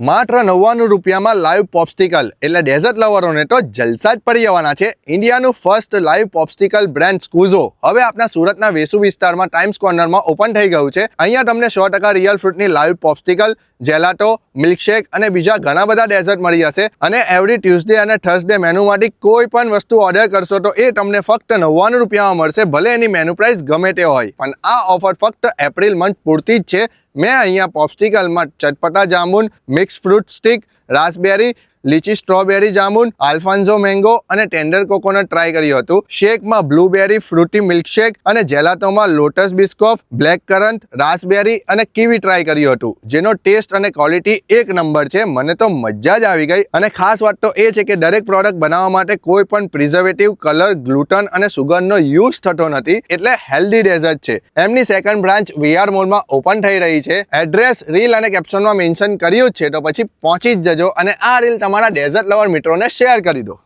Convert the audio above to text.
માત્ર 99 રૂપિયામાં લાઈવ પોપ્સિકલ એટલે ડેઝર્ટ લવરોને તો જલસા જ પડી જવાના છે. ઇન્ડિયાનું ફર્સ્ટ લાઈવ પોપ્સિકલ બ્રાન્ડ સ્કૂઝો હવે આપણા સુરતના વેસુ વિસ્તારમાં ટાઈમ્સ કોર્નરમાં ઓપન થઈ ગયું છે. અહીંયા તમને 100% રિયલ ફ્રૂટની લાઈવ પોપ્સિકલ, જેલાટો, મિલ્કશેક અને બીજા ઘણા બધા ડેઝર્ટ મળી જશે. અને એવરી ટ્યુઝડે અને થર્સડે મેનુમાંથી કોઈ પણ વસ્તુ ઓર્ડર કરશો તો એ તમને ફક્ત 99 રૂપિયામાં મળશે, ભલે એની મેનુ પ્રાઇસ ગમે તે હોય. પણ આ ઓફર ફક્ત એપ્રિલ મંથ પૂરતી જ છે. મેં અહીંયા પોપ્સિકલમાં ચટપટા jamun, mix fruit stick, raspberry, lychee strawberry jamun, alphonso mango અને ટેન્ડર કોકોનટ ટ્રાય કર્યું હતું. શેકમાં બ્લુબેરી ફ્રૂટી મિલ્કશેક અને જેલાટોમાં lotus Biscoff, black currant, raspberry અને કીવી ટ્રાય કર્યું હતું, જેનો ટેસ્ટ અને ક્વોલિટી એક નંબર છે. મને તો મજા જ આવી ગઈ. અને ખાસ વાત તો એ છે કે દરેક પ્રોડક્ટ બનાવવા માટે કોઈ પણ પ્રિઝર્વેટિવ, કલર, ગ્લુટન અને સુગરનો યુઝ થતો નથી, એટલે હેલ્ધી ડેઝર્ટ છે. એમની સેકન્ડ બ્રાન્ચ વીઆર મોલમાં ઓપન થઈ રહી છે. એડ્રેસ રીલ અને કેપ્શનમાં મેન્શન કર્યું જ છે, તો પછી પહોંચી જ જજો અને આ રીલ તમારા ડેઝર્ટ લવર મિત્રોને શેર કરી દો.